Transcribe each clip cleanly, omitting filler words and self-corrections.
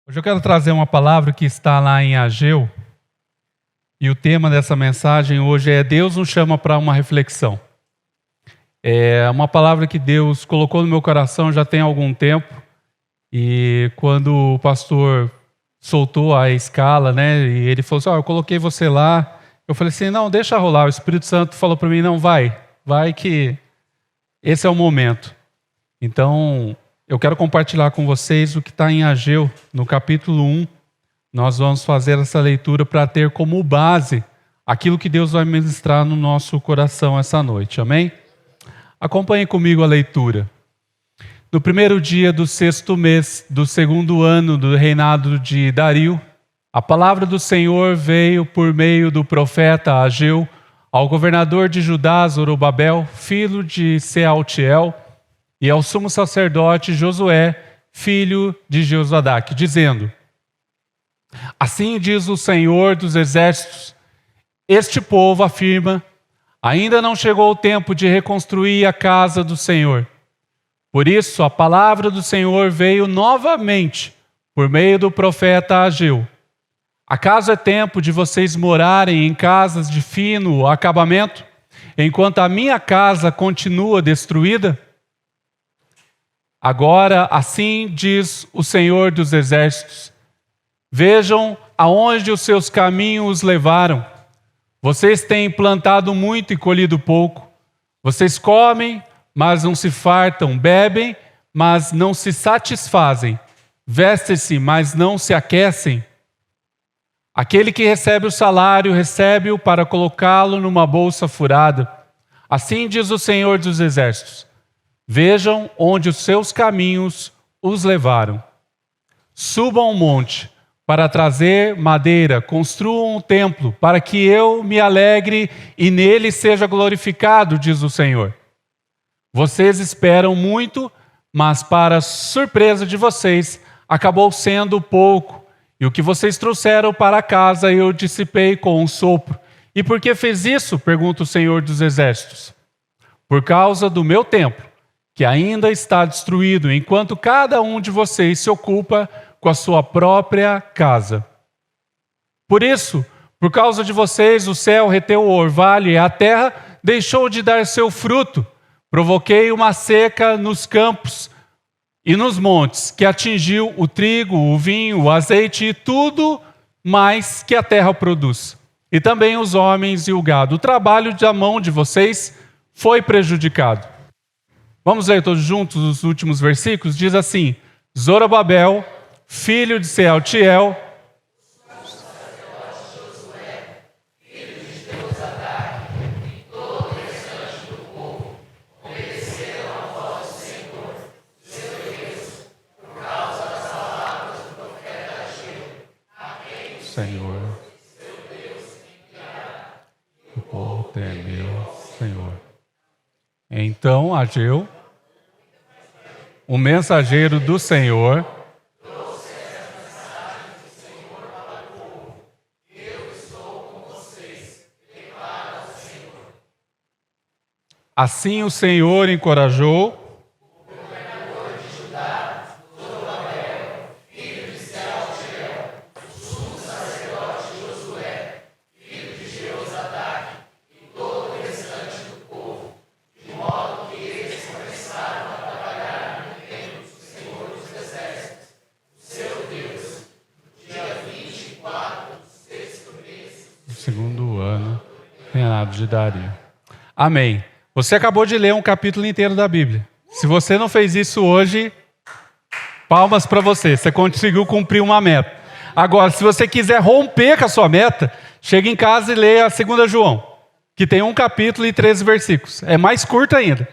Hoje eu quero trazer uma palavra que está lá em Ageu, e o tema dessa mensagem hoje é Deus nos chama para uma reflexão. É uma palavra que Deus colocou no meu coração já tem algum tempo, e quando o pastor soltou a escala, e ele falou assim, eu coloquei você lá, eu falei assim, não, deixa rolar, o Espírito Santo falou para mim, não, vai que esse é o momento. Então, eu quero compartilhar com vocês o que está em Ageu, no capítulo 1. Nós vamos fazer essa leitura para ter como base aquilo que Deus vai ministrar no nosso coração essa noite. Amém? Acompanhe comigo a leitura. No primeiro dia do 6º mês do 2º ano do reinado de Dario, a palavra do Senhor veio por meio do profeta Ageu ao governador de Judá, Zorobabel, filho de Sealtiel, e ao sumo sacerdote Josué, filho de Josadaque, dizendo: Assim diz o Senhor dos exércitos, este povo afirma, ainda não chegou o tempo de reconstruir a casa do Senhor. Por isso, a palavra do Senhor veio novamente por meio do profeta Ageu. Acaso é tempo de vocês morarem em casas de fino acabamento, enquanto a minha casa continua destruída? Agora, assim diz o Senhor dos exércitos, vejam aonde os seus caminhos os levaram. Vocês têm plantado muito e colhido pouco. Vocês comem, mas não se fartam, bebem, mas não se satisfazem, vestem-se, mas não se aquecem. Aquele que recebe o salário, recebe-o para colocá-lo numa bolsa furada. Assim diz o Senhor dos exércitos. Vejam onde os seus caminhos os levaram. Subam ao monte para trazer madeira, construam um templo para que eu me alegre e nele seja glorificado, diz o Senhor. Vocês esperam muito, mas para surpresa de vocês, acabou sendo pouco. E o que vocês trouxeram para casa eu dissipei com um sopro. E por que fez isso? Pergunta o Senhor dos exércitos. Por causa do meu templo, que ainda está destruído, enquanto cada um de vocês se ocupa com a sua própria casa. Por isso, por causa de vocês, o céu reteu o orvalho e a terra deixou de dar seu fruto. Provoquei uma seca nos campos e nos montes, que atingiu o trigo, o vinho, o azeite e tudo mais que a terra produz. E também os homens e o gado. O trabalho da mão de vocês foi prejudicado. Vamos ler todos juntos os últimos versículos? Diz assim, Zorobabel, filho de Sealtiel, Senhor, o povo temeu, Senhor. Então Ageu, o mensageiro do Senhor, trouxe essa mensagem do Senhor para o povo. Eu estou com vocês, declara o Senhor. Assim o Senhor encorajou segundo ano, reinado de Dario. Amém. Você acabou de ler um capítulo inteiro da Bíblia. Se você não fez isso hoje, palmas para você. Você conseguiu cumprir uma meta. Agora, se você quiser romper com a sua meta, chega em casa e lê a 2 João, que tem um capítulo e 13 versículos. É mais curto ainda.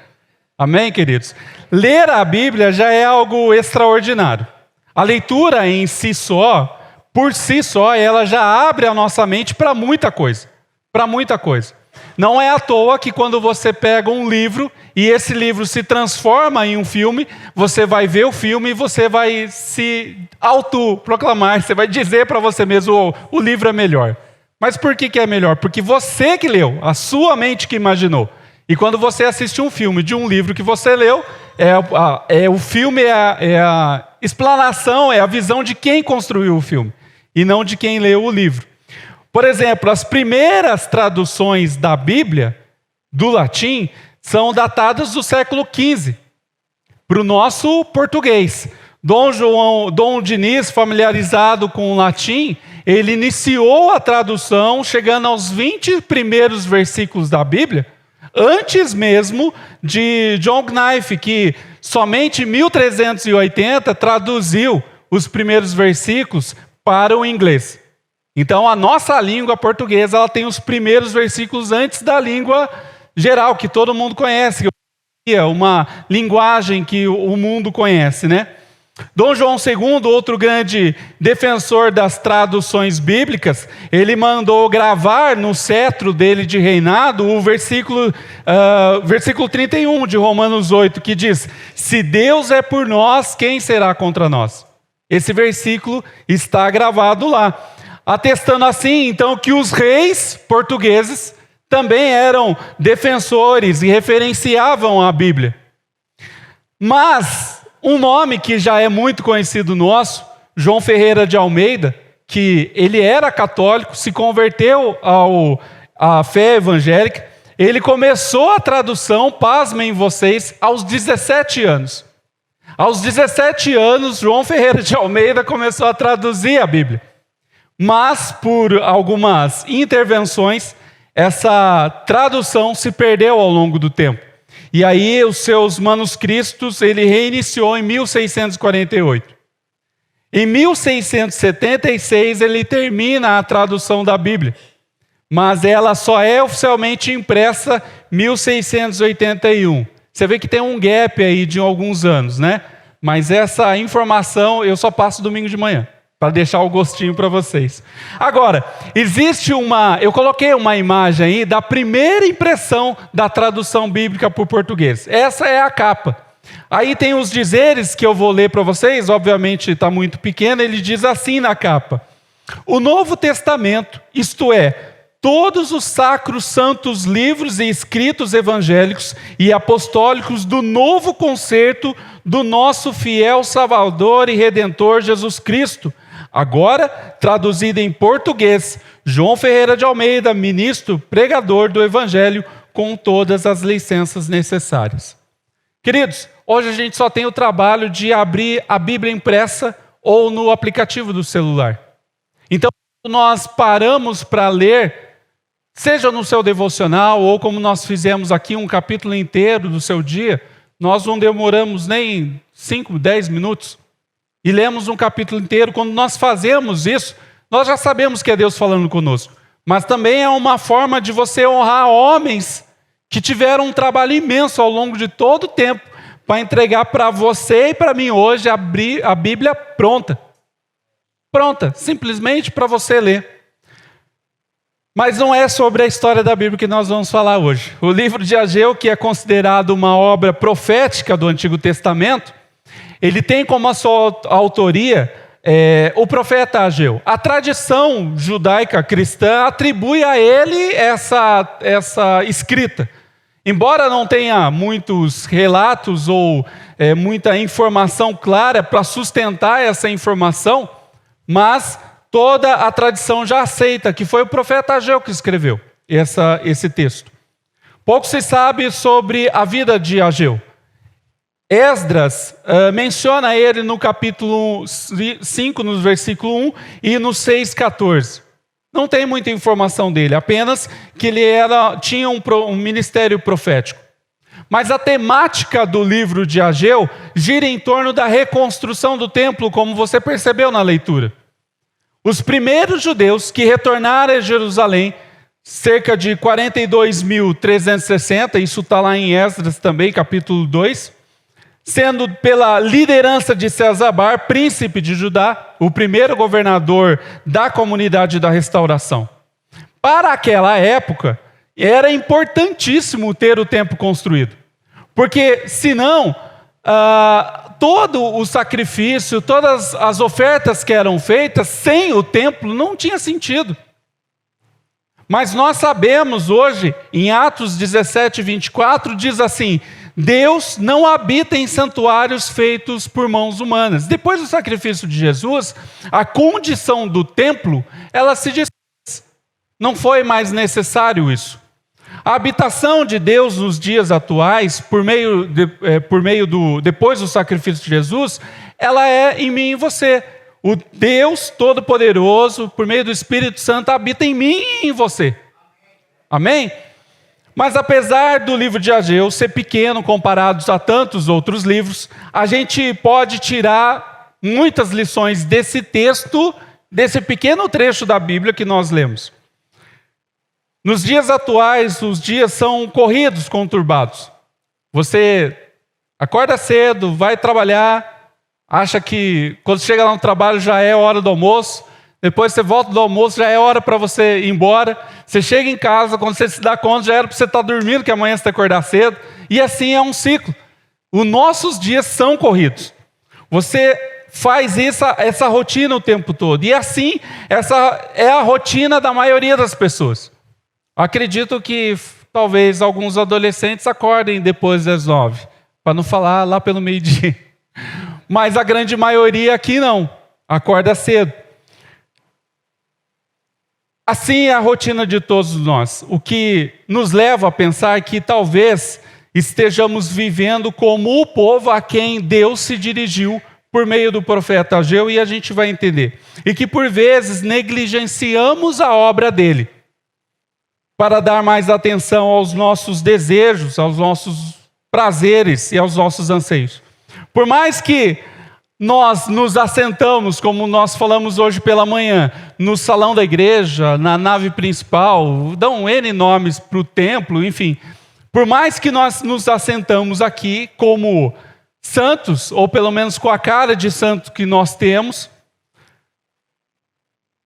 Amém, queridos? Ler a Bíblia já é algo extraordinário. A leitura em si só, por si só, ela já abre a nossa mente para muita coisa. Para muita coisa. Não é à toa que quando você pega um livro e esse livro se transforma em um filme, você vai ver o filme e você vai se autoproclamar, você vai dizer para você mesmo, o livro é melhor. Mas por que é melhor? Porque você que leu, a sua mente que imaginou. E quando você assiste um filme de um livro que você leu, o filme é a explanação, é a visão de quem construiu o filme, e não de quem leu o livro. Por exemplo, as primeiras traduções da Bíblia, do latim, são datadas do século XV, para o nosso português. Dom Diniz, familiarizado com o latim, ele iniciou a tradução chegando aos 20 primeiros versículos da Bíblia, antes mesmo de John Knife, que somente em 1380 traduziu os primeiros versículos para o inglês. Então a nossa língua portuguesa ela tem os primeiros versículos antes da língua geral, que todo mundo conhece, uma linguagem que o mundo conhece, né? Dom João II, outro grande defensor das traduções bíblicas, ele mandou gravar no cetro dele de reinado o versículo 31 de Romanos 8, que diz: se Deus é por nós, quem será contra nós? Esse versículo está gravado lá, atestando assim, então, que os reis portugueses também eram defensores e referenciavam a Bíblia. Mas um nome que já é muito conhecido nosso, João Ferreira de Almeida, que ele era católico, se converteu à fé evangélica, ele começou a tradução, pasmem vocês, aos 17 anos. Aos 17 anos, João Ferreira de Almeida começou a traduzir a Bíblia. Mas, por algumas intervenções, essa tradução se perdeu ao longo do tempo. E aí os seus manuscritos ele reiniciou em 1648. Em 1676 ele termina a tradução da Bíblia, mas ela só é oficialmente impressa em 1681. Você vê que tem um gap aí de alguns anos, né? Mas essa informação eu só passo domingo de manhã, para deixar o gostinho para vocês. Agora, eu coloquei uma imagem aí da primeira impressão da tradução bíblica para o português. Essa é a capa. Aí tem os dizeres que eu vou ler para vocês, obviamente está muito pequeno, ele diz assim na capa: o Novo Testamento, isto é, todos os sacros santos livros e escritos evangélicos e apostólicos do novo concerto do nosso fiel Salvador e Redentor Jesus Cristo, agora traduzido em português, João Ferreira de Almeida, ministro, pregador do Evangelho, com todas as licenças necessárias. Queridos, hoje a gente só tem o trabalho de abrir a Bíblia impressa ou no aplicativo do celular. Então, nós paramos para ler, seja no seu devocional ou como nós fizemos aqui um capítulo inteiro do seu dia, nós não demoramos nem 5, 10 minutos. E lemos um capítulo inteiro. Quando nós fazemos isso, nós já sabemos que é Deus falando conosco. Mas também é uma forma de você honrar homens que tiveram um trabalho imenso ao longo de todo o tempo para entregar para você e para mim hoje a Bíblia pronta. Pronta, simplesmente para você ler. Mas não é sobre a história da Bíblia que nós vamos falar hoje. O livro de Ageu, que é considerado uma obra profética do Antigo Testamento, ele tem como a sua autoria o profeta Ageu. A tradição judaica cristã atribui a ele essa escrita. Embora não tenha muitos relatos ou muita informação clara para sustentar essa informação, mas toda a tradição já aceita que foi o profeta Ageu que escreveu esse texto. Pouco se sabe sobre a vida de Ageu. Esdras menciona ele no capítulo 5, no versículo 1, e no 6,14. Não tem muita informação dele, apenas que ele tinha um ministério profético. Mas a temática do livro de Ageu gira em torno da reconstrução do templo, como você percebeu na leitura. Os primeiros judeus que retornaram a Jerusalém, cerca de 42.360, isso está lá em Esdras também, capítulo 2, sendo pela liderança de Sesabar, príncipe de Judá, o primeiro governador da comunidade da restauração. Para aquela época, era importantíssimo ter o templo construído, porque senão todo o sacrifício, todas as ofertas que eram feitas sem o templo não tinha sentido. Mas nós sabemos hoje, em Atos 17, 24, diz assim: Deus não habita em santuários feitos por mãos humanas. Depois do sacrifício de Jesus, a condição do templo, ela se desfez. Não foi mais necessário isso. A habitação de Deus nos dias atuais, depois do sacrifício de Jesus, ela é em mim e em você. O Deus Todo-Poderoso, por meio do Espírito Santo, habita em mim e em você. Amém? Mas apesar do livro de Ageu ser pequeno comparado a tantos outros livros, a gente pode tirar muitas lições desse texto, desse pequeno trecho da Bíblia que nós lemos. Nos dias atuais, os dias são corridos, conturbados. Você acorda cedo, vai trabalhar, acha que quando chega lá no trabalho já é hora do almoço, depois você volta do almoço, já é hora para você ir embora, você chega em casa, quando você se dá conta, já era para você estar dormindo, que amanhã você tem que acordar cedo, e assim é um ciclo. Os nossos dias são corridos. Você faz essa rotina o tempo todo, e assim, essa é a rotina da maioria das pessoas. Acredito que talvez alguns adolescentes acordem depois das 9, para não falar lá pelo meio-dia. Mas a grande maioria aqui não, acorda cedo. Assim é a rotina de todos nós, o que nos leva a pensar que talvez estejamos vivendo como o povo a quem Deus se dirigiu por meio do profeta Ageu, e a gente vai entender. E que por vezes negligenciamos a obra dele, para dar mais atenção aos nossos desejos, aos nossos prazeres e aos nossos anseios. Por mais que nós nos assentamos, como nós falamos hoje pela manhã, no salão da igreja, na nave principal, dão N nomes para o templo, enfim. Por mais que nós nos assentamos aqui como santos, ou pelo menos com a cara de santo que nós temos,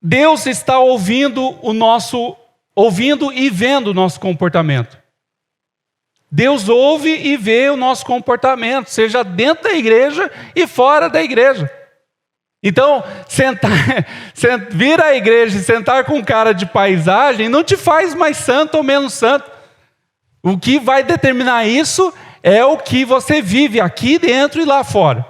Deus está ouvindo e vendo o nosso comportamento. Deus ouve e vê o nosso comportamento, seja dentro da igreja e fora da igreja. Então, vir à igreja e sentar com cara de paisagem não te faz mais santo ou menos santo. O que vai determinar isso é o que você vive aqui dentro e lá fora.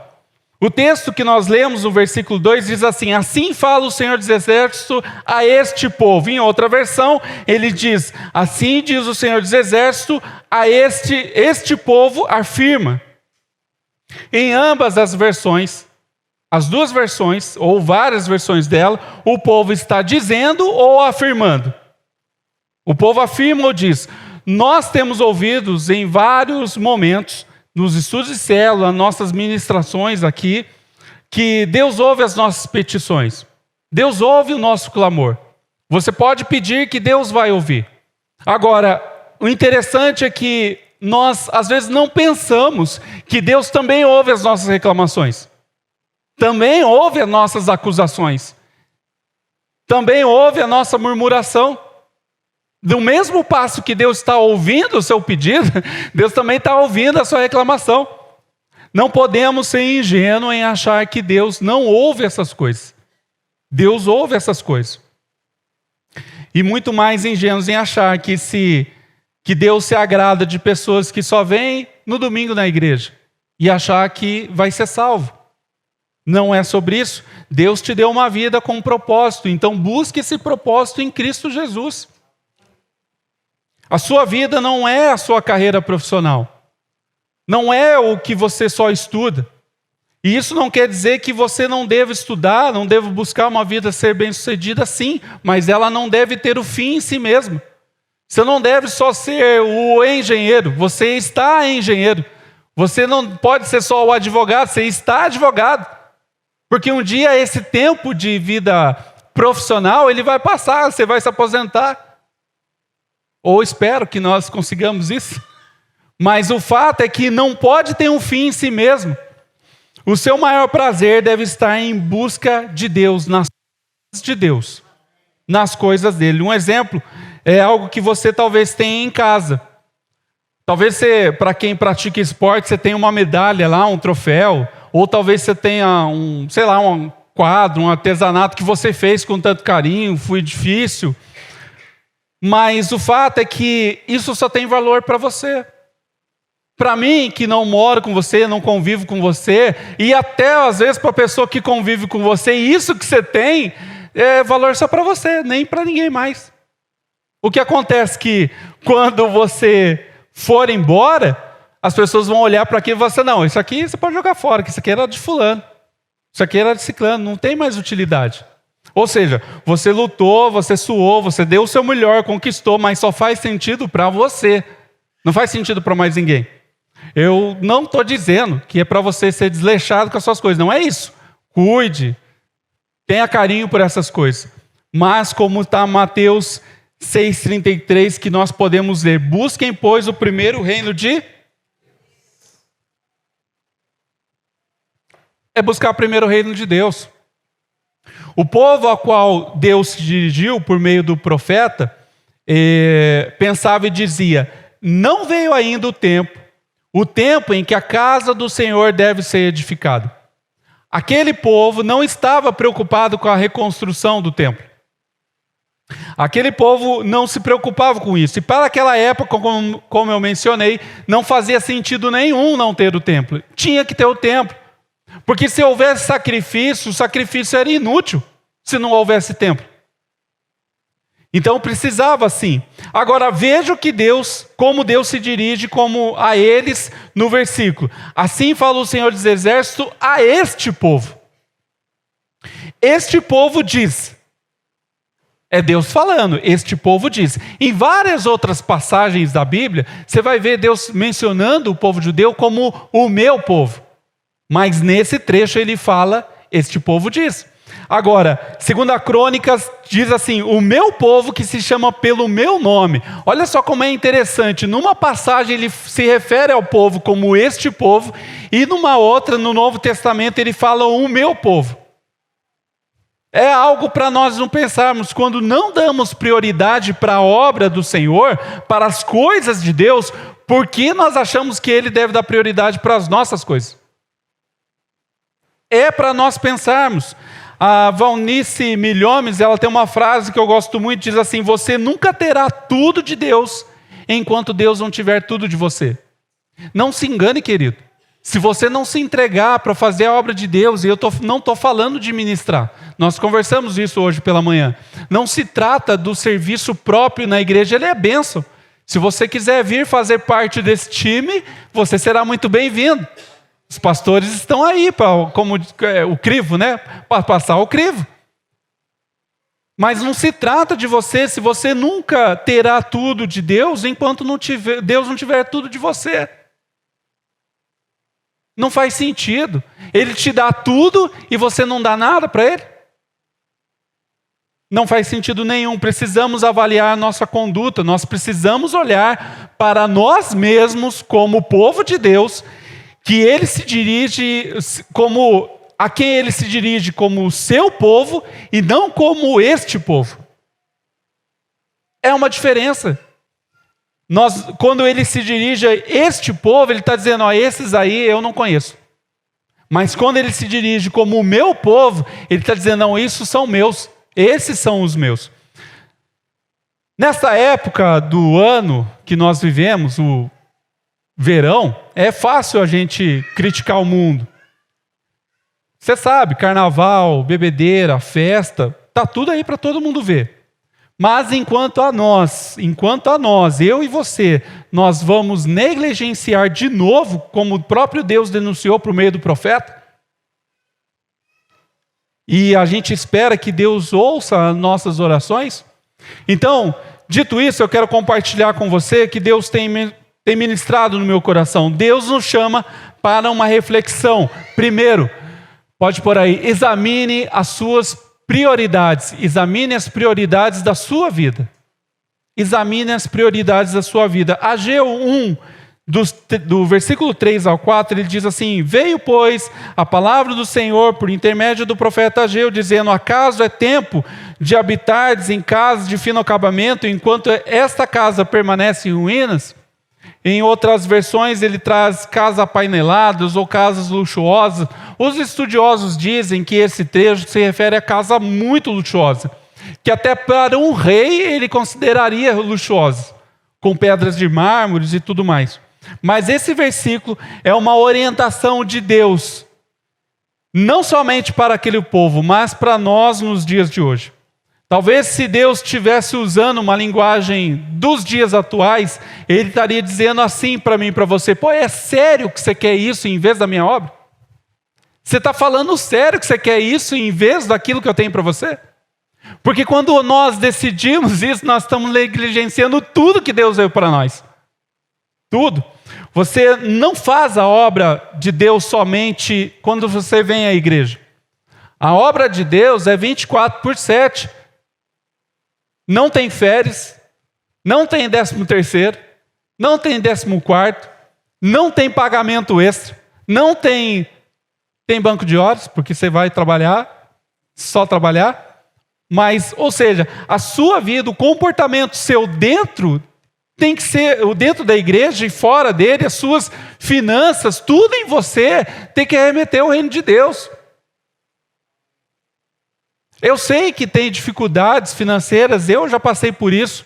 O texto que nós lemos, no versículo 2, diz assim: assim fala o Senhor dos Exércitos a este povo. Em outra versão, ele diz: assim diz o Senhor dos Exércitos a este povo afirma. Em ambas as versões, as duas versões, ou várias versões dela, o povo está dizendo ou afirmando. O povo afirma ou diz: nós temos ouvidos em vários momentos, nos estudos de célula, nossas ministrações aqui, que Deus ouve as nossas petições. Deus ouve o nosso clamor. Você pode pedir que Deus vai ouvir. Agora, o interessante é que nós, às vezes, não pensamos que Deus também ouve as nossas reclamações. Também ouve as nossas acusações. Também ouve a nossa murmuração. Do mesmo passo que Deus está ouvindo o seu pedido, Deus também está ouvindo a sua reclamação. Não podemos ser ingênuos em achar que Deus não ouve essas coisas. Deus ouve essas coisas. E muito mais ingênuos em achar que Deus se agrada de pessoas que só vêm no domingo na igreja e achar que vai ser salvo. Não é sobre isso. Deus te deu uma vida com um propósito, então busque esse propósito em Cristo Jesus. A sua vida não é a sua carreira profissional. Não é o que você só estuda. E isso não quer dizer que você não deve estudar, não deve buscar uma vida ser bem-sucedida, sim, mas ela não deve ter o fim em si mesma. Você não deve só ser o engenheiro, você está engenheiro. Você não pode ser só o advogado, você está advogado. Porque um dia esse tempo de vida profissional, ele vai passar, você vai se aposentar. Ou espero que nós consigamos isso. Mas o fato é que não pode ter um fim em si mesmo. O seu maior prazer deve estar em busca de Deus, nas coisas de Deus, nas coisas dele. Um exemplo é algo que você talvez tenha em casa. Talvez você, para quem pratica esporte, você tenha uma medalha lá, um troféu, ou talvez você tenha um quadro, um artesanato que você fez com tanto carinho, foi difícil. Mas o fato é que isso só tem valor para você. Para mim, que não moro com você, não convivo com você, e até às vezes para a pessoa que convive com você, isso que você tem é valor só para você, nem para ninguém mais. O que acontece é que quando você for embora, as pessoas vão olhar para aquilo e falar assim, não, isso aqui você pode jogar fora, que isso aqui era de fulano, isso aqui era de ciclano, não tem mais utilidade. Ou seja, você lutou, você suou, você deu o seu melhor, conquistou, mas só faz sentido para você. Não faz sentido para mais ninguém. Eu não estou dizendo que é para você ser desleixado com as suas coisas. Não é isso. Cuide. Tenha carinho por essas coisas. Mas como está Mateus 6,33, que nós podemos ler. Busquem, pois, o primeiro reino de... É buscar o primeiro reino de Deus. O povo ao qual Deus se dirigiu por meio do profeta, pensava e dizia, não veio ainda o tempo em que a casa do Senhor deve ser edificada. Aquele povo não estava preocupado com a reconstrução do templo. Aquele povo não se preocupava com isso. E para aquela época, como eu mencionei, não fazia sentido nenhum não ter o templo. Tinha que ter o templo. Porque se houvesse sacrifício, o sacrifício era inútil se não houvesse templo. Então precisava sim. Agora veja o que como Deus se dirige a eles no versículo. Assim fala o Senhor dos Exércitos a este povo. Este povo diz. É Deus falando, este povo diz. Em várias outras passagens da Bíblia, você vai ver Deus mencionando o povo judeu como o meu povo. Mas nesse trecho ele fala, este povo diz. Agora, 2 Crônicas diz assim, o meu povo que se chama pelo meu nome. Olha só como é interessante, numa passagem ele se refere ao povo como este povo, e numa outra, no Novo Testamento, ele fala o meu povo. É algo para nós não pensarmos, quando não damos prioridade para a obra do Senhor, para as coisas de Deus, por que nós achamos que Ele deve dar prioridade para as nossas coisas? É para nós pensarmos. A Valnice Milhomes, ela tem uma frase que eu gosto muito, diz assim, você nunca terá tudo de Deus, enquanto Deus não tiver tudo de você. Não se engane, querido. Se você não se entregar para fazer a obra de Deus, e eu não estou falando de ministrar, nós conversamos isso hoje pela manhã, não se trata do serviço próprio na igreja, ele é bênção. Se você quiser vir fazer parte desse time, você será muito bem-vindo. Os pastores estão aí, como o crivo, né? Para passar o crivo. Mas não se trata de você, se você nunca terá tudo de Deus, enquanto Deus não tiver tudo de você. Não faz sentido. Ele te dá tudo e você não dá nada para Ele. Não faz sentido nenhum. Precisamos avaliar a nossa conduta. Nós precisamos olhar para nós mesmos como povo de Deus, que Ele se dirige a quem Ele se dirige como o seu povo e não como este povo. É uma diferença. Quando Ele se dirige a este povo, Ele está dizendo, esses aí eu não conheço. Mas quando Ele se dirige como o meu povo, Ele está dizendo, não, isso são meus. Esses são os meus. Nessa época do ano que nós vivemos, o verão, é fácil a gente criticar o mundo. Você sabe, carnaval, bebedeira, festa, está tudo aí para todo mundo ver. Mas enquanto a nós, eu e você, nós vamos negligenciar de novo, como o próprio Deus denunciou por meio do profeta, e a gente espera que Deus ouça as nossas orações. Então, dito isso, eu quero compartilhar com você que Deus tem ministrado no meu coração. Deus nos chama para uma reflexão. Primeiro, pode pôr aí, examine as suas prioridades. Examine as prioridades da sua vida. Examine as prioridades da sua vida. Ageu 1, do versículo 3 ao 4, ele diz assim, veio, pois, a palavra do Senhor por intermédio do profeta Ageu, dizendo, acaso é tempo de habitardes em casas de fino acabamento, enquanto esta casa permanece em ruínas? Em outras versões ele traz casas apaineladas ou casas luxuosas. Os estudiosos dizem que esse trecho se refere a casa muito luxuosa, que até para um rei ele consideraria luxuosa, com pedras de mármore e tudo mais. Mas esse versículo é uma orientação de Deus, não somente para aquele povo, mas para nós nos dias de hoje. Talvez se Deus estivesse usando uma linguagem dos dias atuais, Ele estaria dizendo assim para mim e para você: pô, é sério que você quer isso em vez da minha obra? Você está falando sério que você quer isso em vez daquilo que eu tenho para você? Porque quando nós decidimos isso, nós estamos negligenciando tudo que Deus deu para nós. Tudo. Você não faz a obra de Deus somente quando você vem à igreja. A obra de Deus é 24/7. Não tem férias, não tem 13º, não tem 14º, não tem pagamento extra, não tem banco de horas, porque você vai trabalhar, só trabalhar. Mas, ou seja, a sua vida, o comportamento seu dentro tem que ser, o dentro da igreja e fora dele, as suas finanças, tudo em você tem que remeter ao reino de Deus. Eu sei que tem dificuldades financeiras, eu já passei por isso,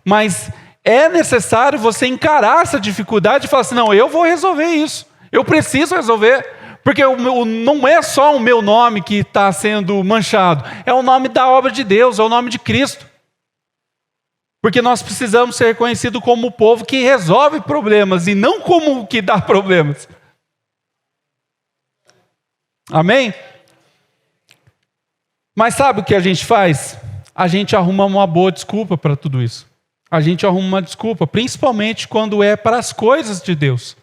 mas é necessário você encarar essa dificuldade e falar assim: não, eu vou resolver isso, eu preciso resolver, porque não é só o meu nome que está sendo manchado, é o nome da obra de Deus, é o nome de Cristo. Porque nós precisamos ser reconhecidos como o povo que resolve problemas e não como o que dá problemas. Amém? Mas sabe o que a gente faz? A gente arruma uma boa desculpa para tudo isso. A gente arruma uma desculpa, principalmente quando é para as coisas de Deus.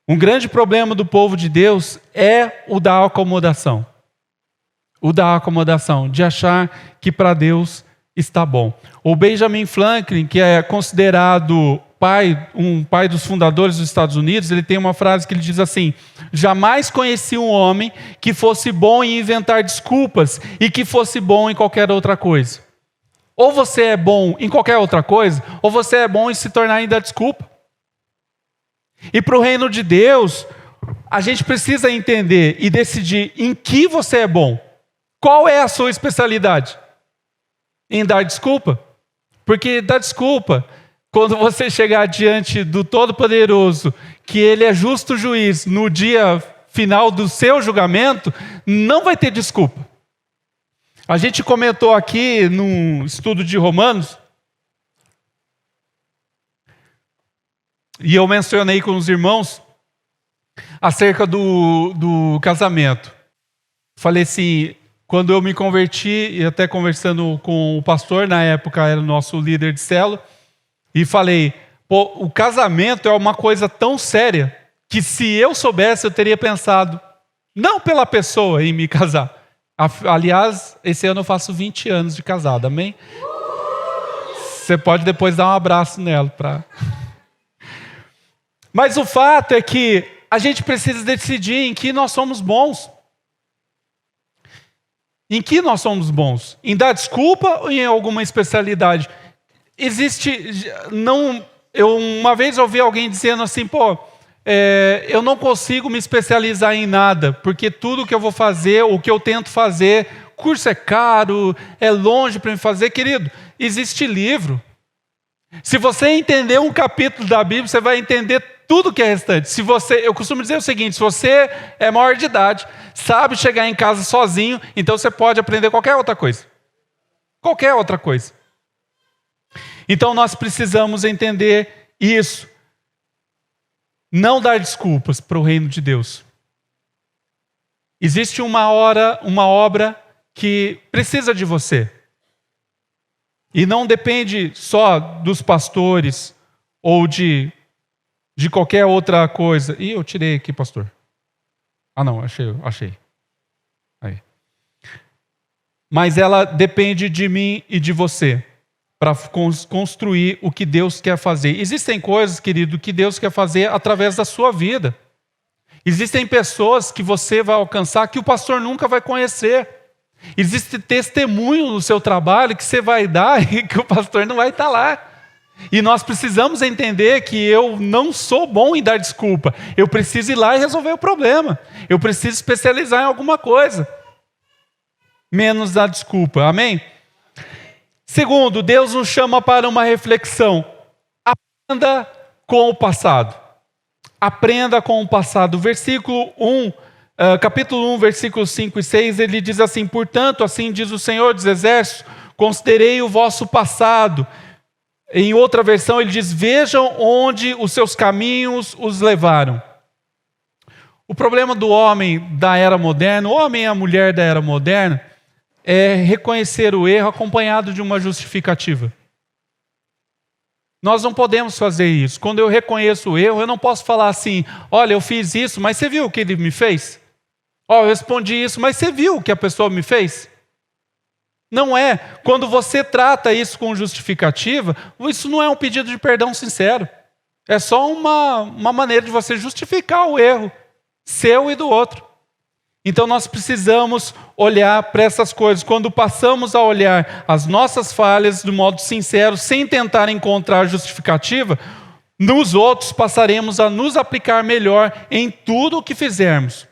Um grande problema do povo de Deus é o da acomodação. O da acomodação, de achar que para Deus está bom. O Benjamin Franklin, que é considerado um pai dos fundadores dos Estados Unidos, ele tem uma frase que ele diz assim: jamais conheci um homem que fosse bom em inventar desculpas e que fosse bom em qualquer outra coisa. Ou você é bom em qualquer outra coisa, ou você é bom em se tornar ainda desculpa. E para o reino de Deus, a gente precisa entender e decidir em que você é bom. Qual é a sua especialidade? Em dar desculpa? Porque dar desculpa, quando você chegar diante do Todo-Poderoso, que Ele é justo juiz, no dia final do seu julgamento, não vai ter desculpa. A gente comentou aqui num estudo de Romanos, e eu mencionei com os irmãos acerca do casamento. Falei assim, quando eu me converti, e até conversando com o pastor, na época era o nosso líder de célula, e falei: pô, o casamento é uma coisa tão séria que se eu soubesse, eu teria pensado, não pela pessoa em me casar. Aliás, esse ano eu faço 20 anos de casado, amém? Você pode depois dar um abraço nela. Mas o fato é que a gente precisa decidir em que nós somos bons. Em que nós somos bons? Em dar desculpa ou em alguma especialidade? Eu uma vez ouvi alguém dizendo assim: pô, eu não consigo me especializar em nada, porque tudo que eu vou fazer, o que eu tento fazer, curso é caro, é longe para me fazer. Querido, existe livro. Se você entender um capítulo da Bíblia, você vai entender tudo que é restante. Eu costumo dizer o seguinte: se você é maior de idade, sabe chegar em casa sozinho, então você pode aprender qualquer outra coisa. Qualquer outra coisa. Então nós precisamos entender isso. Não dar desculpas para o reino de Deus. Existe uma obra que precisa de você. E não depende só dos pastores ou de qualquer outra coisa. Ih, eu tirei aqui, pastor. Ah, não, achei. Aí. Mas ela depende de mim e de você para construir o que Deus quer fazer. Existem coisas, querido, que Deus quer fazer através da sua vida. Existem pessoas que você vai alcançar que o pastor nunca vai conhecer. Existe testemunho no seu trabalho que você vai dar e que o pastor não vai estar lá. E nós precisamos entender que eu não sou bom em dar desculpa. Eu preciso ir lá e resolver o problema. Eu preciso especializar em alguma coisa. Menos dar desculpa. Amém? Segundo, Deus nos chama para uma reflexão. Aprenda com o passado. Aprenda com o passado. Capítulo 1, versículos 5 e 6, ele diz assim: portanto, assim diz o Senhor dos Exércitos, considerei o vosso passado. Em outra versão ele diz: vejam onde os seus caminhos os levaram. O problema do homem da era moderna, o homem e a mulher da era moderna, é reconhecer o erro acompanhado de uma justificativa. Nós não podemos fazer isso. Quando eu reconheço o erro, eu não posso falar assim: olha, eu fiz isso, mas você viu o que ele me fez? Eu respondi isso, mas você viu o que a pessoa me fez? Não é. Quando você trata isso com justificativa, isso não é um pedido de perdão sincero. É só uma maneira de você justificar o erro seu e do outro. Então nós precisamos olhar para essas coisas. Quando passamos a olhar as nossas falhas de modo sincero, sem tentar encontrar justificativa, nos outros passaremos a nos aplicar melhor em tudo o que fizermos.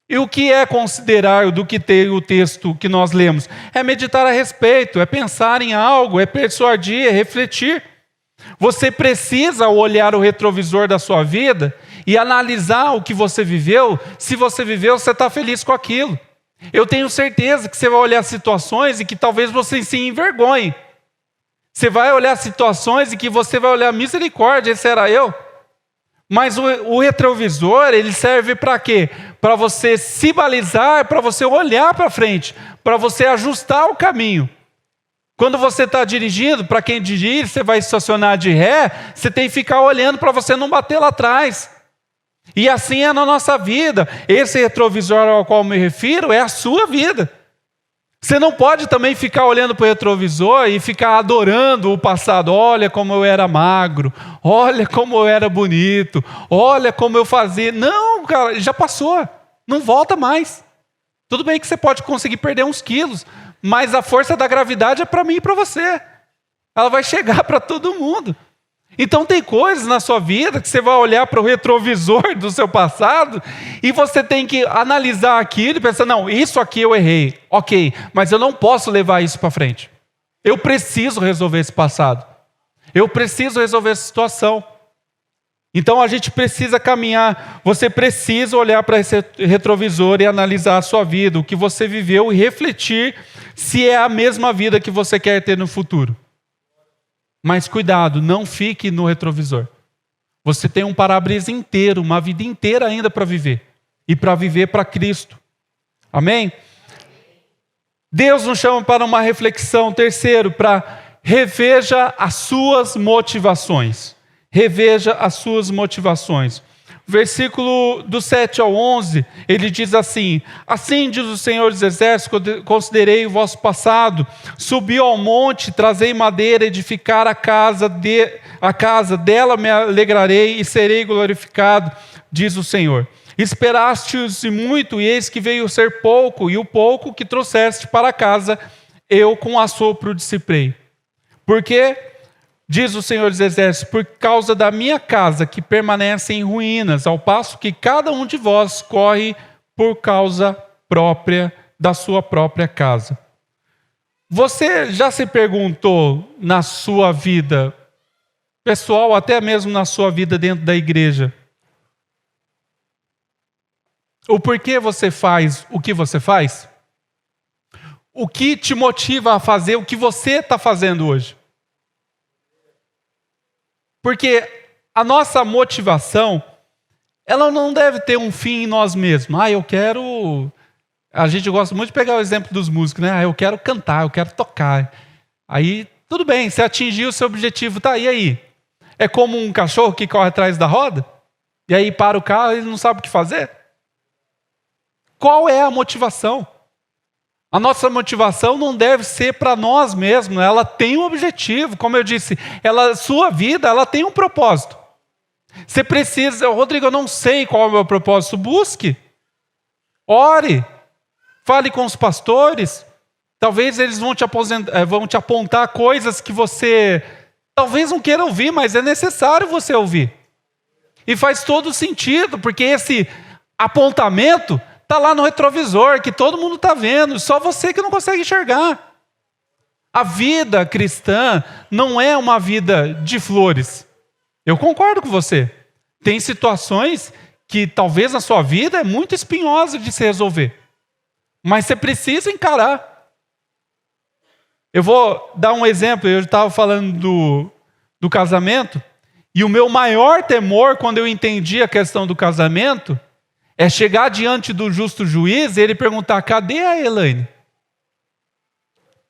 E o que é considerar do que tem o texto que nós lemos? É meditar a respeito, é pensar em algo, é persuadir, é refletir. Você precisa olhar o retrovisor da sua vida e analisar o que você viveu. Se você viveu, você está feliz com aquilo. Eu tenho certeza que você vai olhar situações e que talvez você se envergonhe. Você vai olhar situações e que você vai olhar: misericórdia, esse era eu. Mas o retrovisor, ele serve para quê? Para você se balizar, para você olhar para frente, para você ajustar o caminho. Quando você está dirigindo, para quem dirige, você vai estacionar de ré, você tem que ficar olhando para você não bater lá atrás. E assim é na nossa vida. Esse retrovisor ao qual me refiro é a sua vida. Você não pode também ficar olhando para o retrovisor e ficar adorando o passado. Olha como eu era magro, olha como eu era bonito, olha como eu fazia. Não, cara, já passou, não volta mais. Tudo bem que você pode conseguir perder uns quilos, mas a força da gravidade é para mim e para você. Ela vai chegar para todo mundo. Então tem coisas na sua vida que você vai olhar para o retrovisor do seu passado e você tem que analisar aquilo e pensar: não, isso aqui eu errei, ok, mas eu não posso levar isso para frente. Eu preciso resolver esse passado. Eu preciso resolver essa situação. Então a gente precisa caminhar, você precisa olhar para esse retrovisor e analisar a sua vida, o que você viveu e refletir se é a mesma vida que você quer ter no futuro. Mas cuidado, não fique no retrovisor. Você tem um para-brisa inteiro, uma vida inteira ainda para viver. E para viver para Cristo. Amém? Deus nos chama para uma reflexão. Terceiro, para reveja as suas motivações. Reveja as suas motivações. Versículo do 7 ao 11, ele diz assim: assim diz o Senhor dos Exércitos, considerei o vosso passado, subi ao monte, trazei madeira, edificar a casa, dela me alegrarei e serei glorificado, diz o Senhor. Esperastes muito, e eis que veio ser pouco, e o pouco que trouxeste para casa, eu com assopro dissipei. Porque, diz o Senhor dos Exércitos, por causa da minha casa que permanece em ruínas, ao passo que cada um de vós corre por causa própria da sua própria casa. Você já se perguntou na sua vida pessoal, até mesmo na sua vida dentro da igreja, o porquê você faz o que você faz? O que te motiva a fazer o que você está fazendo hoje? Porque a nossa motivação, ela não deve ter um fim em nós mesmos. Eu quero... A gente gosta muito de pegar o exemplo dos músicos, né? Eu quero cantar, eu quero tocar. Aí, tudo bem, você atingiu o seu objetivo, tá, e aí? É como um cachorro que corre atrás da roda? E aí para o carro e ele não sabe o que fazer? Qual é a motivação? A nossa motivação não deve ser para nós mesmos, ela tem um objetivo, como eu disse, sua vida ela tem um propósito. Você precisa, Rodrigo, eu não sei qual é o meu propósito, busque, ore, fale com os pastores, talvez eles vão te apontar coisas que você talvez não queira ouvir, mas é necessário você ouvir. E faz todo sentido, porque esse apontamento está lá no retrovisor, que todo mundo está vendo, só você que não consegue enxergar. A vida cristã não é uma vida de flores. Eu concordo com você. Tem situações que talvez na sua vida é muito espinhosa de se resolver. Mas você precisa encarar. Eu vou dar um exemplo. Eu estava falando do casamento. E o meu maior temor, quando eu entendi a questão do casamento, é chegar diante do justo juiz e ele perguntar: cadê a Elaine?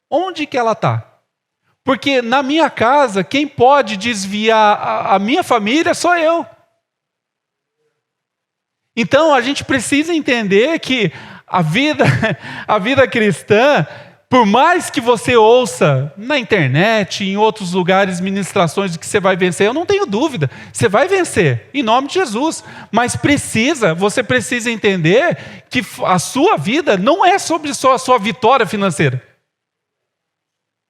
Onde que ela está? Porque na minha casa, quem pode desviar a minha família sou eu. Então a gente precisa entender que a vida cristã, por mais que você ouça na internet, em outros lugares, ministrações de que você vai vencer, eu não tenho dúvida, você vai vencer, em nome de Jesus. Mas você precisa entender que a sua vida não é sobre só a sua vitória financeira.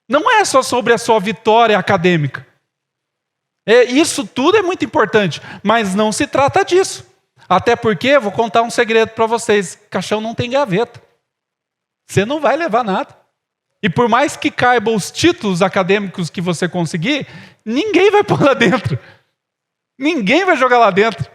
Não é só sobre a sua vitória acadêmica. Isso tudo é muito importante, mas não se trata disso. Até porque, vou contar um segredo para vocês, caixão não tem gaveta. Você não vai levar nada. E por mais que caibam os títulos acadêmicos que você conseguir, ninguém vai pôr lá dentro. Ninguém vai jogar lá dentro.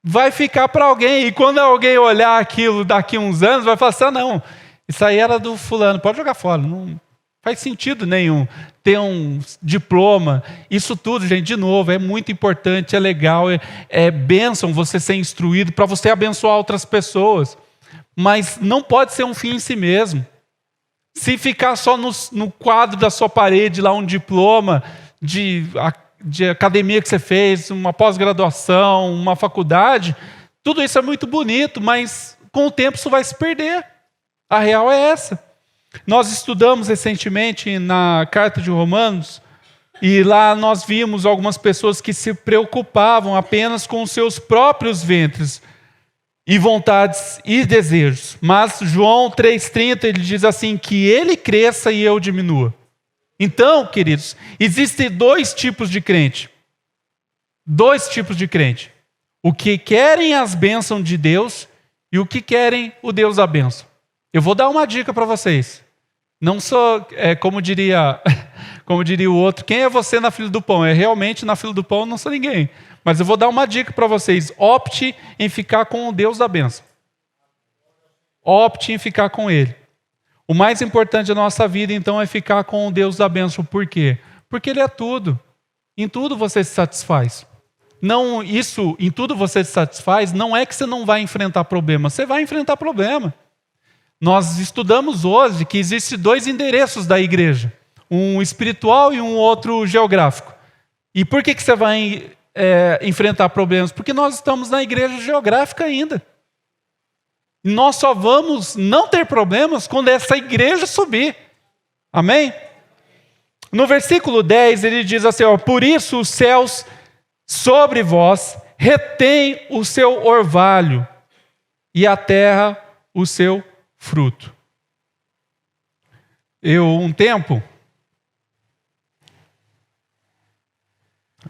Vai ficar para alguém. E quando alguém olhar aquilo daqui a uns anos, vai falar assim: não, isso aí era do fulano, pode jogar fora. Não faz sentido nenhum ter um diploma. Isso tudo, gente, de novo, é muito importante, é legal, é bênção você ser instruído para você abençoar outras pessoas. Mas não pode ser um fim em si mesmo. Se ficar só no quadro da sua parede lá um diploma de academia que você fez, uma pós-graduação, uma faculdade, tudo isso é muito bonito, mas com o tempo isso vai se perder. A real é essa. Nós estudamos recentemente na Carta de Romanos, e lá nós vimos algumas pessoas que se preocupavam apenas com os seus próprios ventres, e vontades e desejos. Mas João 3,30, ele diz assim: que ele cresça e eu diminua. Então, queridos, existem dois tipos de crente. Dois tipos de crente. O que querem as bênçãos de Deus e o que querem o Deus da bênção. Eu vou dar uma dica para vocês. Não sou, como diria o outro, quem é você na fila do pão? Realmente na fila do pão eu não sou ninguém. Mas eu vou dar uma dica para vocês. Opte em ficar com o Deus da bênção. Opte em ficar com Ele. O mais importante da nossa vida, então, é ficar com o Deus da bênção. Por quê? Porque Ele é tudo. Em tudo você se satisfaz. Não, isso, em tudo você se satisfaz, não é que você não vai enfrentar problema. Você vai enfrentar problema. Nós estudamos hoje que existem dois endereços da igreja. Um espiritual e um outro geográfico. E por que você vai enfrentar problemas? Porque nós estamos na igreja geográfica ainda. Nós só vamos não ter problemas quando essa igreja subir. Amém? No versículo 10 ele diz assim: por isso os céus sobre vós retém o seu orvalho e a terra o seu fruto. Um tempo,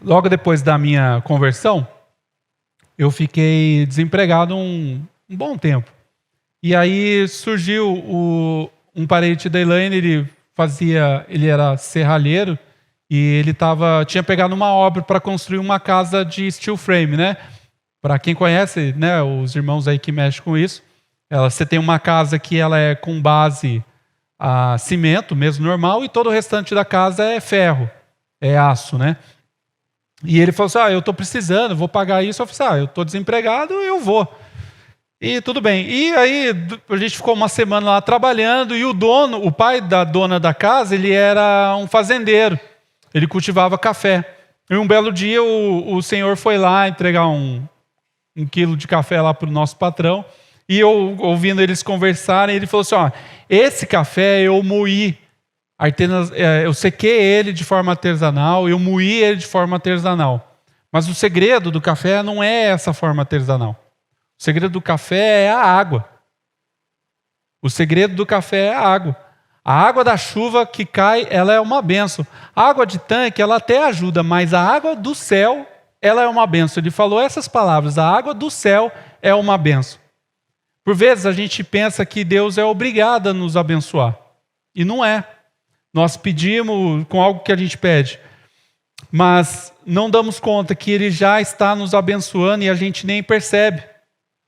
logo depois da minha conversão, eu fiquei desempregado um bom tempo. E aí surgiu um parente da Elaine, ele era serralheiro, e ele tinha pegado uma obra para construir uma casa de steel frame, né? Para quem conhece, né, os irmãos aí que mexem com isso, você tem uma casa que ela é com base a cimento, mesmo normal, e todo o restante da casa é ferro, é aço, né? E ele falou assim: eu estou precisando, vou pagar isso. Eu falei assim: eu estou desempregado, eu vou. E tudo bem. E aí a gente ficou uma semana lá trabalhando, e o pai da dona da casa, ele era um fazendeiro. Ele cultivava café. E um belo dia o senhor foi lá entregar um quilo de café lá para o nosso patrão. E eu, ouvindo eles conversarem, ele falou assim: esse café eu moí. Eu sequei ele de forma artesanal, eu moí ele de forma artesanal. Mas o segredo do café não é essa forma artesanal. O segredo do café é a água. O segredo do café é a água. A água da chuva que cai, ela é uma bênção. A água de tanque, ela até ajuda, mas a água do céu, ela é uma bênção. Ele falou essas palavras: a água do céu é uma bênção. Por vezes a gente pensa que Deus é obrigado a nos abençoar. E não é. Nós pedimos com algo que a gente pede. mas não damos conta que Ele já está nos abençoando e a gente nem percebe.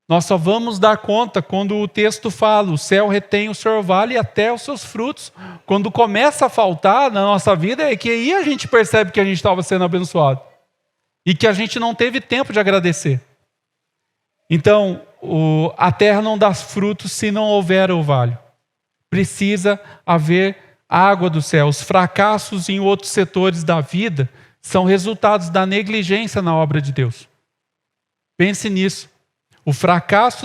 Nós só vamos dar conta quando o texto fala: o céu retém o seu orvalho e até os seus frutos. Quando começa a faltar na nossa vida, é que aí a gente percebe que a gente estava sendo abençoado e que a gente não teve tempo de agradecer. Então, a terra não dá frutos se não houver orvalho. Precisa haver água do céu. Os fracassos em outros setores da vida são resultados da negligência na obra de Deus. Pense nisso. O fracasso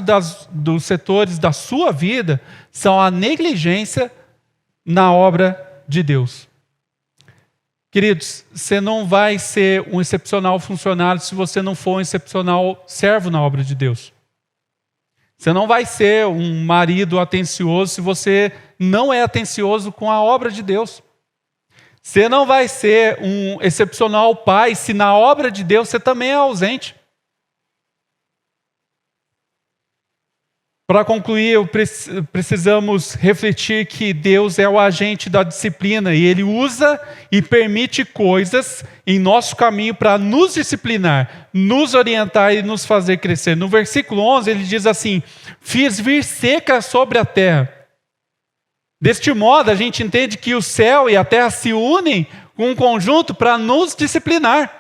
dos setores da sua vida são a negligência na obra de Deus. Queridos, você não vai ser um excepcional funcionário se você não for um excepcional servo na obra de Deus. Você não vai ser um marido atencioso se você não é atencioso com a obra de Deus. Você não vai ser um excepcional pai se na obra de Deus você também é ausente. Para concluir, precisamos refletir que Deus é o agente da disciplina e Ele usa e permite coisas em nosso caminho para nos disciplinar, nos orientar e nos fazer crescer. No versículo 11 ele diz assim: fiz vir seca sobre a terra. Deste modo a gente entende que o céu e a terra se unem com um conjunto para nos disciplinar.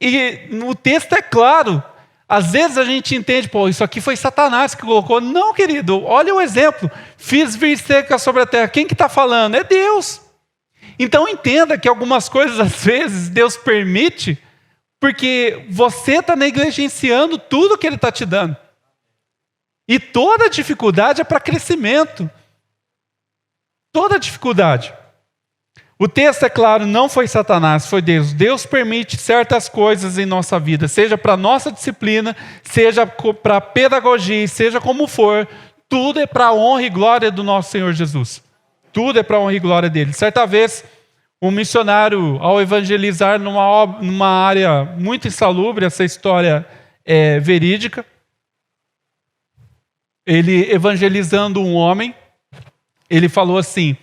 E o texto é claro. Às vezes a gente entende, isso aqui foi Satanás que colocou. Não, querido, olha o exemplo. Fiz vir seca sobre a terra. Quem que está falando? É Deus. Então entenda que algumas coisas, às vezes, Deus permite, porque você está negligenciando tudo que Ele está te dando. E toda dificuldade é para crescimento. Toda dificuldade. O texto é claro, não foi Satanás, foi Deus. Deus permite certas coisas em nossa vida, seja para nossa disciplina, seja para pedagogia, seja como for, tudo é para a honra e glória do nosso Senhor Jesus. Tudo é para a honra e glória dele. Certa vez, um missionário, ao evangelizar numa área muito insalubre, essa história é verídica, ele evangelizando um homem, ele falou assim: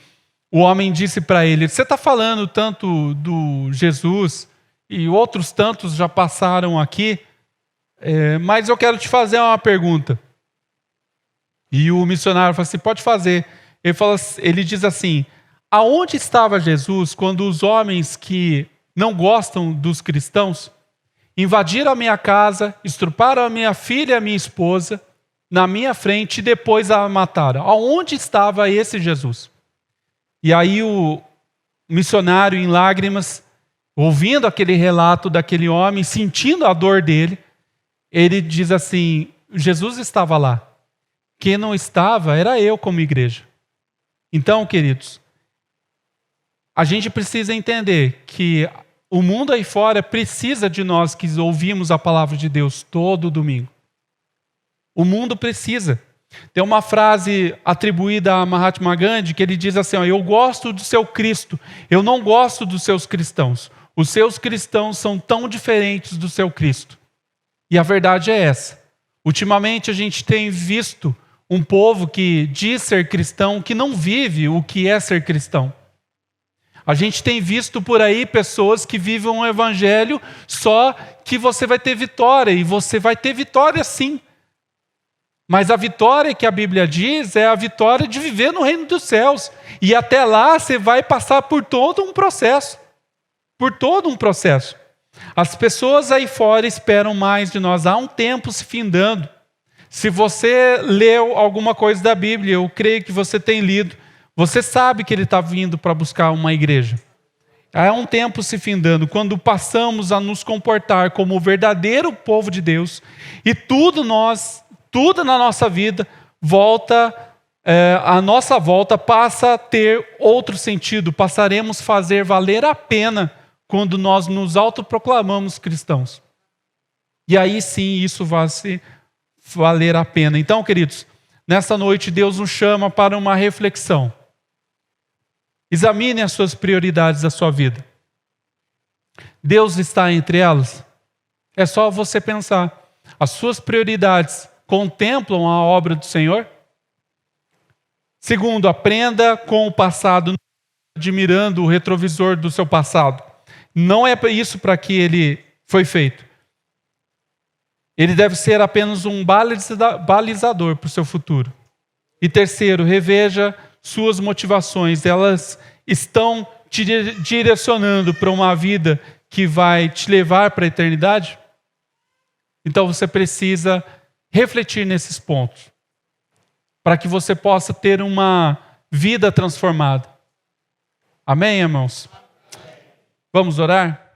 o homem disse para ele: você está falando tanto do Jesus e outros tantos já passaram aqui, mas eu quero te fazer uma pergunta. E o missionário falou assim: pode fazer. Ele diz assim: aonde estava Jesus quando os homens que não gostam dos cristãos invadiram a minha casa, estruparam a minha filha e a minha esposa na minha frente e depois a mataram? Aonde estava esse Jesus? E aí o missionário, em lágrimas, ouvindo aquele relato daquele homem, sentindo a dor dele, ele diz assim: Jesus estava lá. Quem não estava era eu como igreja. Então, queridos, a gente precisa entender que o mundo aí fora precisa de nós que ouvimos a palavra de Deus todo domingo. O mundo precisa. Tem uma frase atribuída a Mahatma Gandhi que ele diz assim: eu gosto do seu Cristo, eu não gosto dos seus cristãos. Os seus cristãos são tão diferentes do seu Cristo. E a verdade é essa. Ultimamente a gente tem visto um povo que diz ser cristão, que não vive o que é ser cristão. A gente tem visto por aí pessoas que vivem um evangelho só que você vai ter vitória, e você vai ter vitória sim. Mas a vitória que a Bíblia diz é a vitória de viver no reino dos céus. E até lá você vai passar por todo um processo. Por todo um processo. As pessoas aí fora esperam mais de nós. Há um tempo se findando. Se você leu alguma coisa da Bíblia, eu creio que você tem lido, você sabe que Ele está vindo para buscar uma igreja. Há um tempo se findando, quando passamos a nos comportar como o verdadeiro povo de Deus, e tudo na nossa vida a nossa volta passa a ter outro sentido. Passaremos a fazer valer a pena quando nós nos autoproclamamos cristãos. E aí sim isso vai se valer a pena. Então, queridos, nessa noite Deus nos chama para uma reflexão. Examine as suas prioridades da sua vida. Deus está entre elas? É só você pensar. As suas prioridades contemplam a obra do Senhor? Segundo, aprenda com o passado, admirando o retrovisor do seu passado. Não é isso para que ele foi feito. Ele deve ser apenas um balizador para o seu futuro. E terceiro, reveja suas motivações. Elas estão te direcionando para uma vida que vai te levar para a eternidade? Então você precisa refletir nesses pontos, para que você possa ter uma vida transformada. Amém, irmãos? Vamos orar?